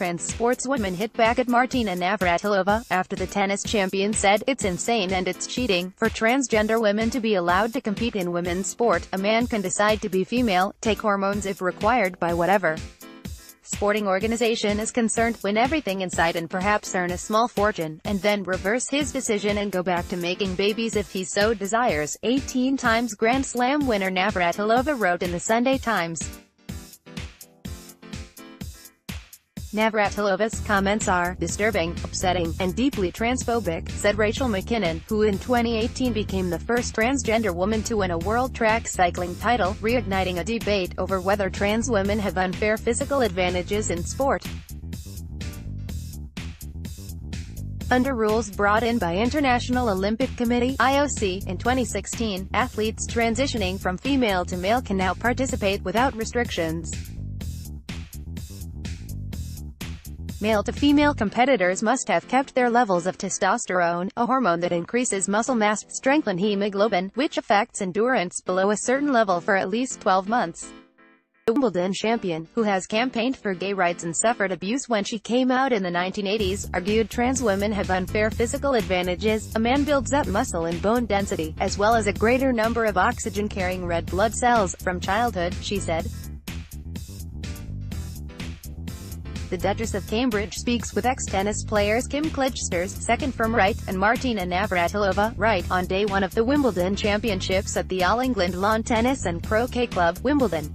trans sportswoman hit back at Martina Navratilova, after the tennis champion said, "It's insane and it's cheating. For transgender women to be allowed to compete in women's sport, a man can decide to be female, take hormones if required by whatever sporting organization is concerned, win everything in sight and perhaps earn a small fortune, and then reverse his decision and go back to making babies if he so desires." 18 times Grand Slam winner Navratilova wrote in the Sunday Times. Navratilova's comments are disturbing, upsetting, and deeply transphobic, said Rachel McKinnon, who in 2018 became the first transgender woman to win a world track cycling title, reigniting a debate over whether trans women have unfair physical advantages in sport. Under rules brought in by International Olympic Committee (IOC) in 2016, athletes transitioning from female to male can now participate without restrictions. Male to female competitors must have kept their levels of testosterone, a hormone that increases muscle mass, strength and hemoglobin, which affects endurance, below a certain level for at least 12 months. The Wimbledon champion, who has campaigned for gay rights and suffered abuse when she came out in the 1980s, argued trans women have unfair physical advantages. A man builds up muscle and bone density, as well as a greater number of oxygen-carrying red blood cells, from childhood, she said. The Duchess of Cambridge speaks with ex-tennis players Kim Clijsters, second from right, and Martina Navratilova, right, on day one of the Wimbledon Championships at the All England Lawn Tennis and Croquet Club, Wimbledon.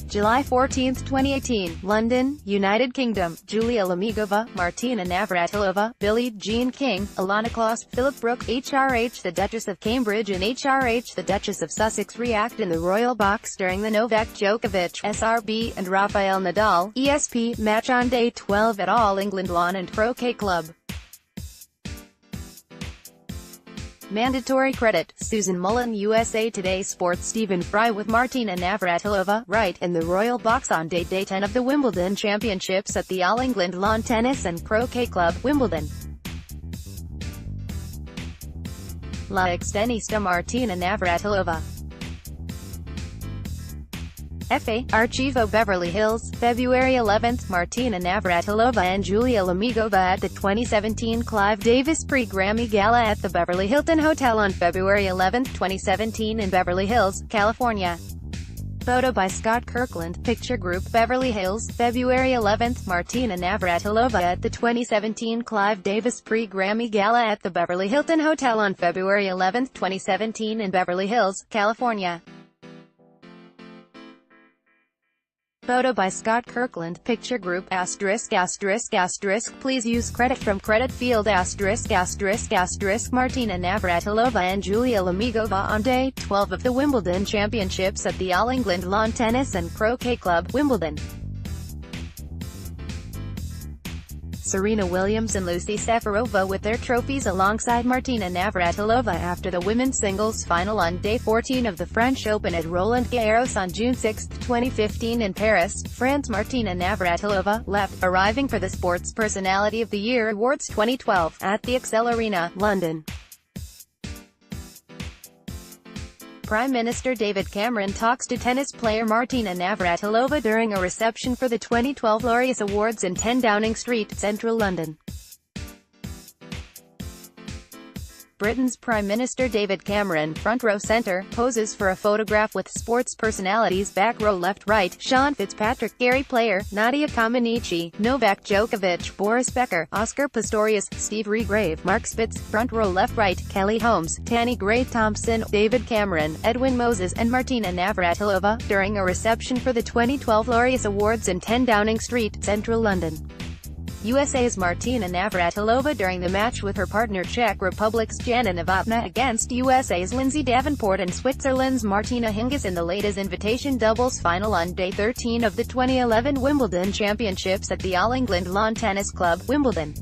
July 14, 2018, London, United Kingdom. Julia Lamigova, Martina Navratilova, Billie Jean King, Alana Kloss, Philip Brook, HRH the Duchess of Cambridge and HRH the Duchess of Sussex react in the royal box during the Novak Djokovic, SRB, and Rafael Nadal, ESP, match on day 12 at All England Lawn and Croquet Club. Mandatory credit, Susan Mullen. USA Today Sports. Stephen Fry with Martina Navratilova, right, in the royal box on day 10 of the Wimbledon Championships at the All England Lawn Tennis and Croquet Club, Wimbledon. La Extenista Martina Navratilova. FA, Archivo Beverly Hills, February 11, Martina Navratilova and Julia Lamigova at the 2017 Clive Davis Pre-Grammy Gala at the Beverly Hilton Hotel on February 11, 2017 in Beverly Hills, California. Photo by Scott Kirkland, Picture Group Beverly Hills, February 11, Martina Navratilova at the 2017 Clive Davis Pre-Grammy Gala at the Beverly Hilton Hotel on February 11, 2017 in Beverly Hills, California. Photo by Scott Kirkland, Picture Group ******. Please use credit from credit field ******. Martina Navratilova and Julia Lamigova on day 12 of the Wimbledon Championships at the All England Lawn Tennis and Croquet Club, Wimbledon. Serena Williams and Lucy Safarova with their trophies alongside Martina Navratilova after the women's singles final on day 14 of the French Open at Roland Garros on June 6, 2015 in Paris, France. Martina Navratilova left, arriving for the Sports Personality of the Year Awards 2012, at the Excel Arena, London. Prime Minister David Cameron talks to tennis player Martina Navratilova during a reception for the 2012 Laureus Awards in 10 Downing Street, central London. Britain's Prime Minister David Cameron, front row centre, poses for a photograph with sports personalities back row left right, Sean Fitzpatrick, Gary Player, Nadia Comaneci, Novak Djokovic, Boris Becker, Oscar Pistorius, Steve Regrave, Mark Spitz, front row left right, Kelly Holmes, Tanni Gray-Thompson, David Cameron, Edwin Moses, and Martina Navratilova, during a reception for the 2012 Laureus Awards in 10 Downing Street, central London. USA's Martina Navratilova during the match with her partner Czech Republic's Jana Novotná against USA's Lindsay Davenport and Switzerland's Martina Hingis in the ladies' invitation doubles final on day 13 of the 2011 Wimbledon Championships at the All England Lawn Tennis Club, Wimbledon.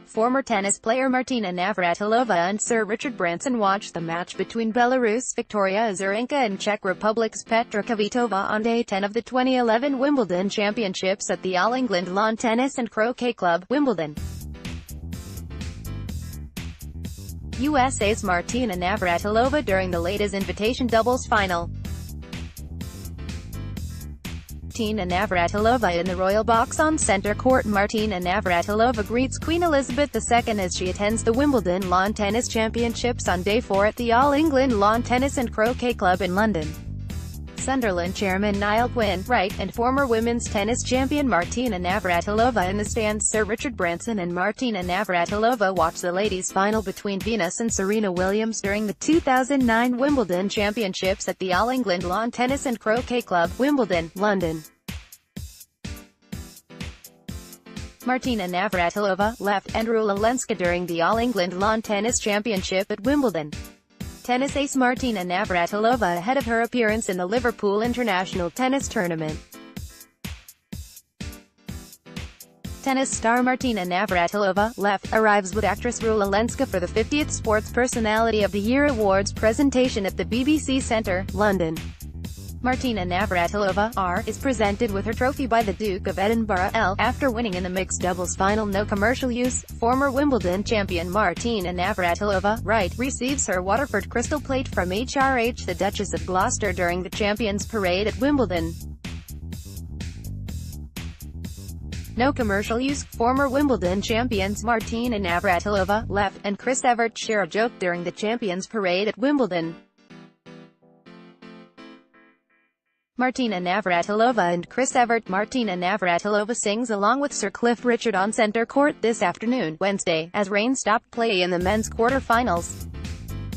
Former tennis player Martina Navratilova and Sir Richard Branson watched the match between Belarus' Victoria Azarenka and Czech Republic's Petra Kvitova on day 10 of the 2011 Wimbledon Championships at the All England Lawn Tennis and Croquet Club, Wimbledon. USA's Martina Navratilova during the ladies' invitation doubles final. Martina Navratilova in the royal box on centre court. Martina Navratilova greets Queen Elizabeth II as she attends the Wimbledon Lawn Tennis Championships on Day 4 at the All England Lawn Tennis and Croquet Club in London. Sunderland chairman Niall Quinn, Wright, and former women's tennis champion Martina Navratilova in the stands. Sir Richard Branson and Martina Navratilova watched the ladies' final between Venus and Serena Williams during the 2009 Wimbledon Championships at the All England Lawn Tennis and Croquet Club, Wimbledon, London. Martina Navratilova left Andrew Lenska during the All England Lawn Tennis Championship at Wimbledon. Tennis ace Martina Navratilova ahead of her appearance in the Liverpool International Tennis Tournament. Tennis star Martina Navratilova arrives with actress Rula Lenska for the 50th Sports Personality of the Year Awards presentation at the BBC Centre, London. Martina Navratilova is presented with her trophy by the Duke of Edinburgh after winning in the mixed doubles final. No commercial use. Former Wimbledon champion Martina Navratilova receives her Waterford crystal plate from HRH the Duchess of Gloucester during the Champions Parade at Wimbledon. No commercial use. Former Wimbledon champions Martina Navratilova and Chris Evert share a joke during the Champions Parade at Wimbledon. Martina Navratilova and Chris Evert. Martina Navratilova sings along with Sir Cliff Richard on centre court this afternoon, Wednesday, as rain stopped play in the men's quarter-finals.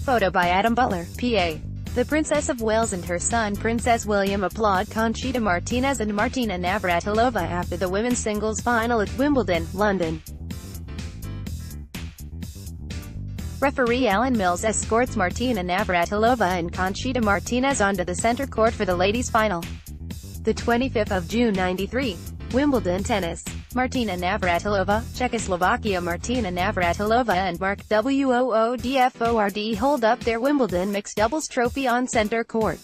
Photo by Adam Butler, PA. The Princess of Wales and her son Princess William applaud Conchita Martinez and Martina Navratilova after the women's singles final at Wimbledon, London. Referee Alan Mills escorts Martina Navratilova and Conchita Martinez onto the centre court for the ladies' final. The 25th of June '93. Wimbledon tennis. Martina Navratilova, Czechoslovakia. Martina Navratilova and Mark Woodford hold up their Wimbledon mixed doubles trophy on centre court.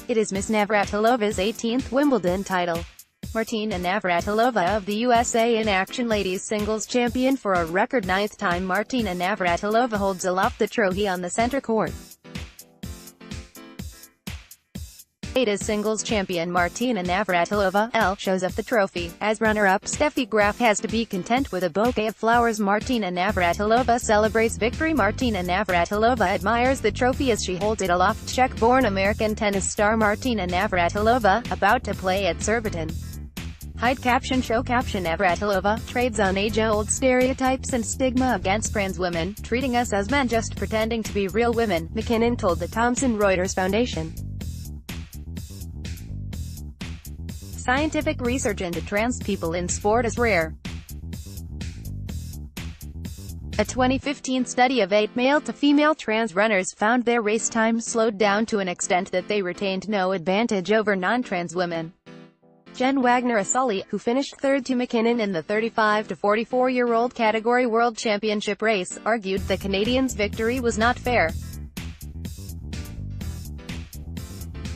It is Miss Navratilova's 18th Wimbledon title. Martina Navratilova of the USA in action. Ladies singles champion for a record 9th time. Martina Navratilova holds aloft the trophy on the centre court. Ladies singles champion Martina Navratilova shows off the trophy. As runner-up Steffi Graf has to be content with a bouquet of flowers. Martina Navratilova celebrates victory. Martina Navratilova admires the trophy as she holds it aloft. Czech-born American tennis star Martina Navratilova, about to play at Surbiton. Hide caption. Show caption. Navratilova trades on age-old stereotypes and stigma against trans women, treating us as men just pretending to be real women, McKinnon told the Thomson Reuters Foundation. Scientific research into trans people in sport is rare. A 2015 study of 8 male-to-female trans runners found their race time slowed down to an extent that they retained no advantage over non-trans women. Jen Wagner-Asali, who finished third to McKinnon in the 35 to 44-year-old category World Championship race, argued the Canadians' victory was not fair.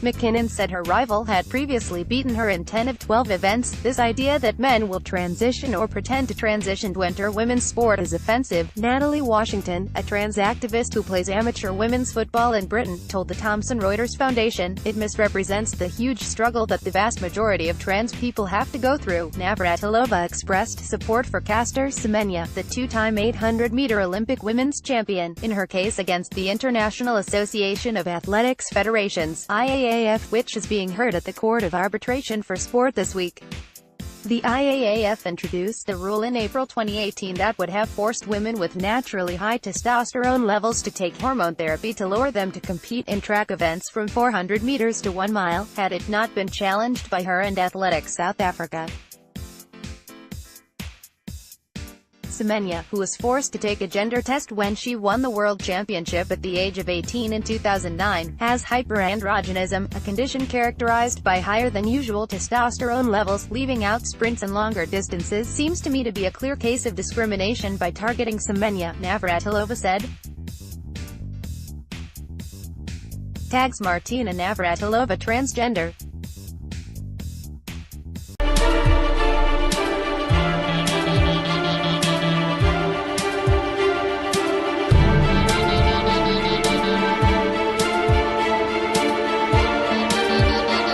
McKinnon said her rival had previously beaten her in 10 of 12 events. This idea that men will transition or pretend to transition to enter women's sport is offensive. Natalie Washington, a trans activist who plays amateur women's football in Britain, told the Thomson Reuters Foundation, it misrepresents the huge struggle that the vast majority of trans people have to go through. Navratilova expressed support for Caster Semenya, the two-time 800-meter Olympic women's champion, in her case against the International Association of Athletics Federations, IAAF, which is being heard at the Court of Arbitration for Sport this week. The IAAF introduced a rule in April 2018 that would have forced women with naturally high testosterone levels to take hormone therapy to lower them to compete in track events from 400 meters to 1 mile, had it not been challenged by her and Athletics South Africa. Semenya, who was forced to take a gender test when she won the World Championship at the age of 18 in 2009, has hyperandrogenism, a condition characterized by higher than usual testosterone levels. Leaving out sprints and longer distances seems to me to be a clear case of discrimination by targeting Semenya, Navratilova said. Tags Martina Navratilova transgender.